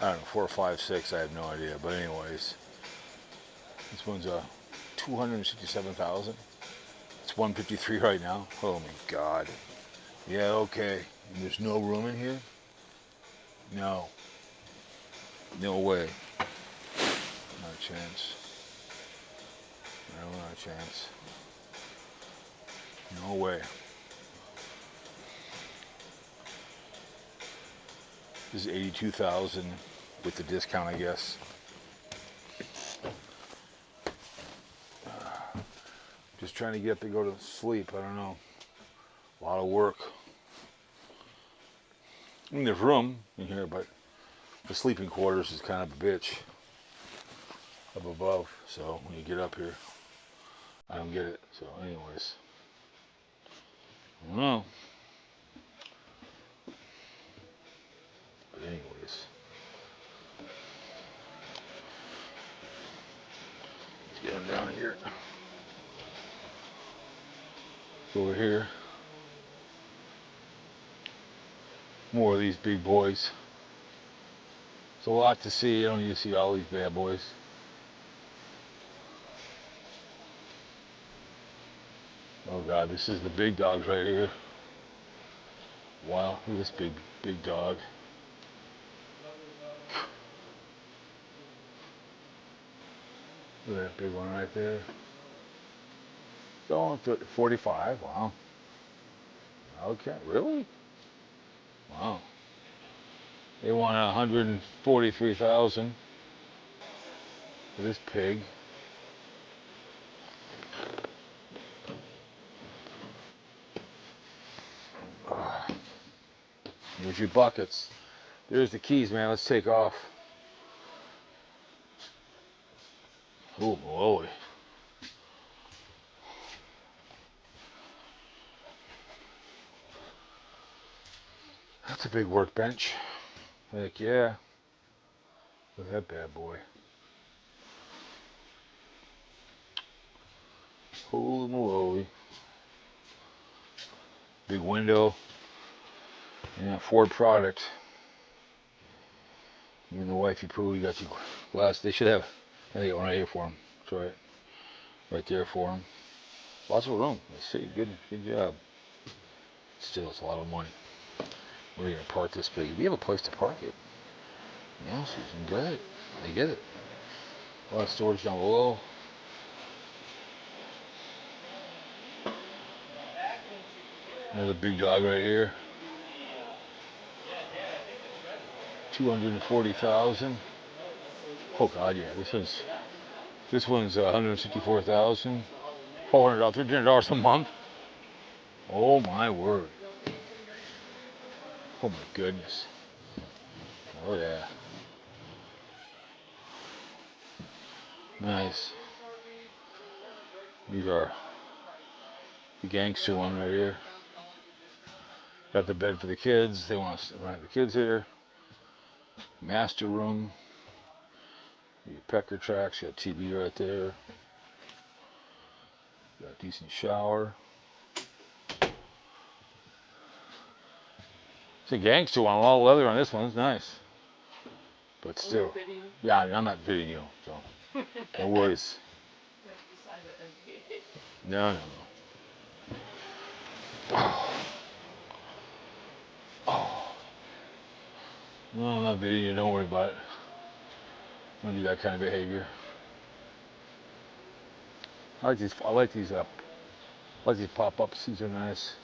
I don't know, 4 or 5, 6, I have no idea. But anyways, this one's a 267,000. It's 153 right now. Oh my God. Yeah, okay. And there's no room in here? No. No way. Not a chance. No, not a chance. No way. This is 82,000 with the discount, I guess. Just trying to get to go to sleep. I don't know. A lot of work. I mean, there's room in here, but the sleeping quarters is kind of a bitch up above. So when you get up here, I don't get it. So anyways, I don't know. But anyways, let's get them down here. Over here. More of these big boys. It's a lot to see. You don't need to see all these bad boys. Oh God, this is the big dogs right here. Wow, look at this big dog. Look at that big one right there. Going for 45. Wow. Okay, really? Wow. They want 143,000 for this pig. Here's your buckets. There's the keys, man. Let's take off. Oh boy. That's a big workbench. Heck yeah. Look at that bad boy. Holy moly. Big window. Yeah, Ford product. You and the wifey poo, you got your glass. They should have, I think, one right here for them. That's right. Right there for them. Lots of room. I see. Good job. Still, it's a lot of money. Where are you going to park this pig? We have a place to park it. Yeah, Susan, good. They get it. A lot of storage down below. Another big dog right here. 240,000. Oh God, yeah. This one's 164,000. $400, $300 a month. Oh my word. Oh my goodness. Oh yeah. Nice. These are the gangster one right here. Got the bed for the kids. They want to have the kids here. Master room. Your pecker tracks. You got TV right there. Got a decent shower. It's a gangster one. All leather on this one. It's nice. But still. Yeah, I'm not videoing you. So. No worries. No. Oh. No, I'm not videoing you. Don't worry about it. I don't do that kind of behavior. I like these pop-ups. These are nice.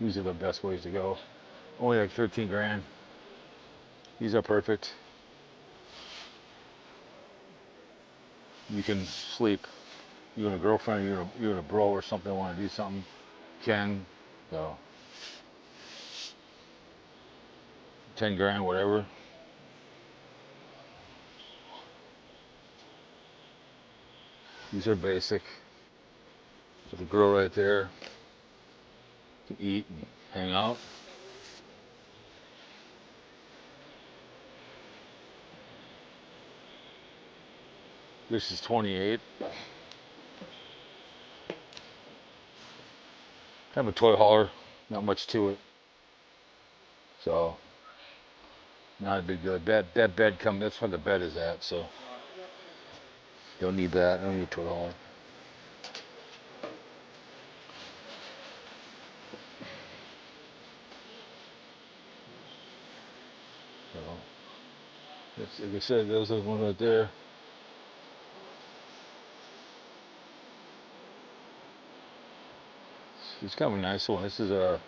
These are the best ways to go. Only like 13 grand. These are perfect. You can sleep. You and a girlfriend, you and a bro or something want to do something, can. So 10 grand, whatever. These are basic. So the girl right there can eat and hang out. This is 28. Kind of a toy hauler, not much to it. So Not a big deal. That bed come. That's where the bed is at. So don't need that. I don't need a toy hauler. So like I said, those are the ones right there. It's kind of a nice one. This is a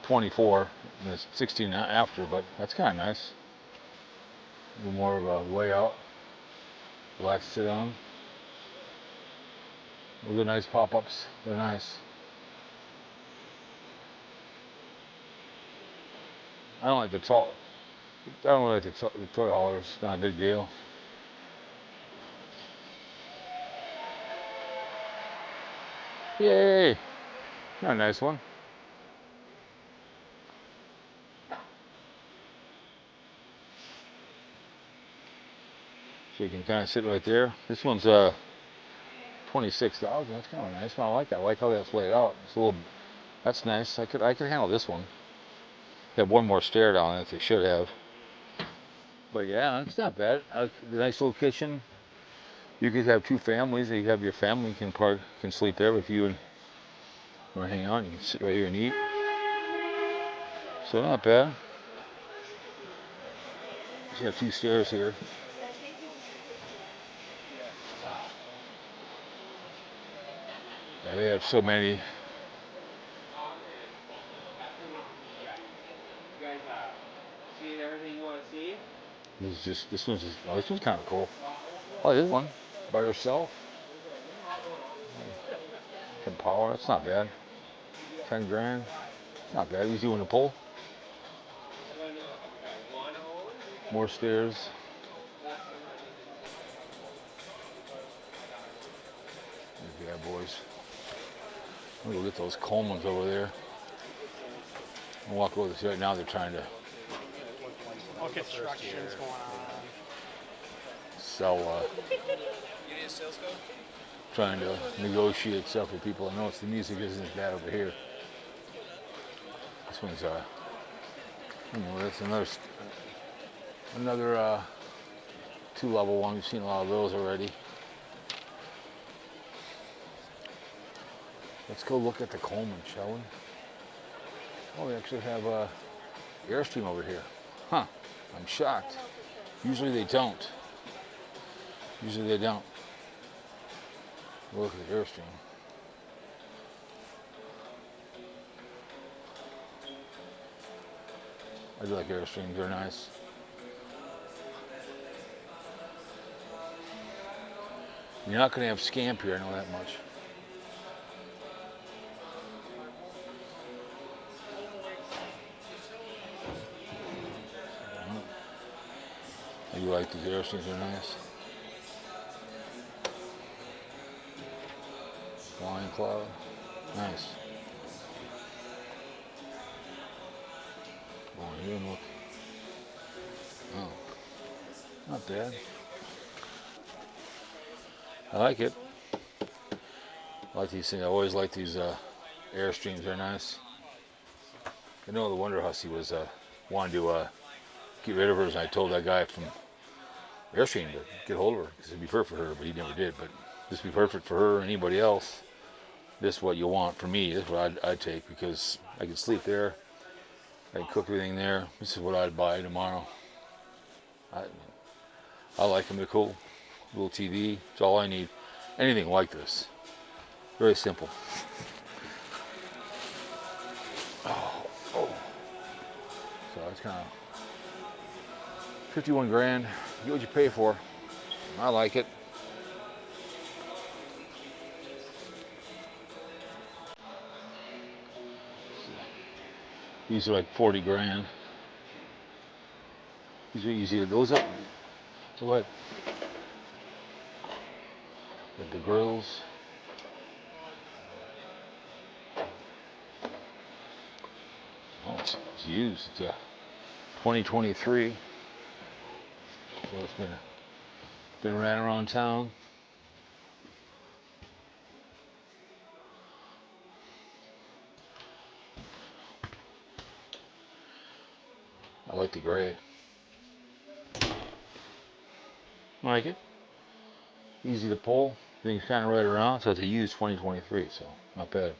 24 and it's 16 after, but that's kind of nice. A little more of a way out. Relax, sit on. Those are nice pop-ups. They're nice. I don't like the tall. I don't like the toy haulers. It's not a big deal. Yay! Not a nice one. So you can kind of sit right there. This one's $26. That's kind of nice. I like that. I like how that's laid out. It's a little. That's nice. I could handle this one. They have one more stair down it. They should have. But yeah, it's not bad. Nice little kitchen. You could have two families. You have your family can sleep there with you and want to hang out. You can sit right here and eat. So not bad. You have two stairs here. Yeah, they have so many. You guys see everything you want to see? This one's kind of cool. Oh, this one by yourself. 10 power. That's not bad. 10 grand. Not bad. Easy one to pull. More stairs. Yeah, boys. I'm gonna go get those Colemans over there. I'll walk over this right now. They're trying to All construction's going on. sell. You need a sales code? Trying to negotiate stuff with people. I know the music isn't as bad over here. This one's that's another 2-level one. We've seen a lot of those already. Let's go look at the Coleman, shall we? Oh, we actually have a Airstream over here. Huh? I'm shocked. Usually they don't. Usually they don't. Look at the Airstream. I do like Airstreams. They're nice. You're not going to have scamp here, I know that much. I do like these Airstreams, they're nice. Flying Cloud, nice. Go on here and look. Oh, not bad. I like it. I like these things. I always like these Airstreams. They're nice. I know the Wonder Hussy was wanted to get rid of hers, and I told that guy from Airstream to get hold of her because it'd be perfect for her, but he never did. But this would be perfect for her or anybody else. This is what you want for me. This is what I'd take because I can sleep there. I can cook everything there. This is what I'd buy tomorrow. I like them. They're cool. Little TV. It's all I need. Anything like this. Very simple. Oh. So it's kind of 51 grand. You get what you pay for. I like it. These are like 40 grand. These are easy to those up. So what? With the grills. Oh, it's used. It's 2023. So it's been ran around town. I like the gray. Like it. Easy to pull. Things kind of right around. So it's a used 2023. So not bad.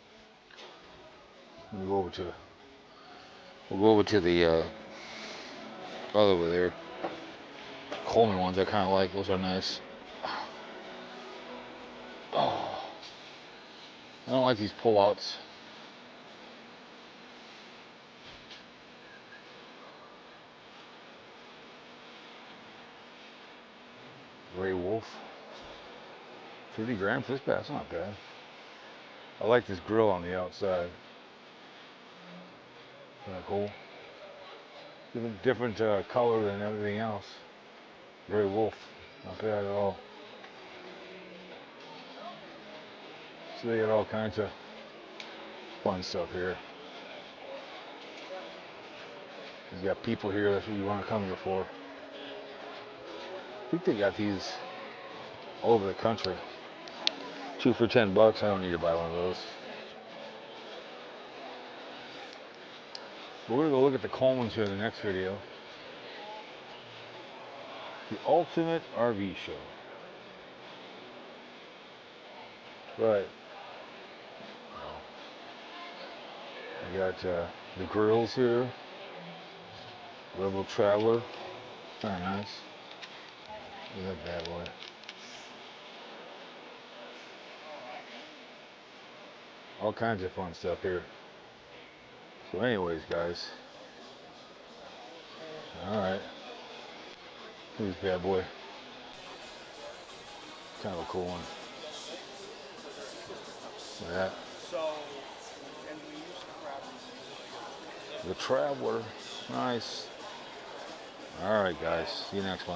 We'll go over to the other over there. Coleman ones I kind of like. Those are nice. Oh, I don't like these pullouts. Gray Wolf. 30 grand for this bat. That's not bad. I like this grill on the outside. Kind of cool. Different color than everything else. Gray Wolf. Not bad at all. So they got all kinds of fun stuff here. You got people here, that's what you want to come here for. I think they got these all over the country. 2 for $10. I don't need to buy one of those. We're going to go look at the Colemans here in the next video. The ultimate RV show. Right. We got the grills here. Rebel Traveler. Very nice. Look at that bad boy. All kinds of fun stuff here. So anyways, guys. Alright. Here's bad boy. Kind of a cool one. Look at that. The Traveler. Nice. Alright, guys. See you next one.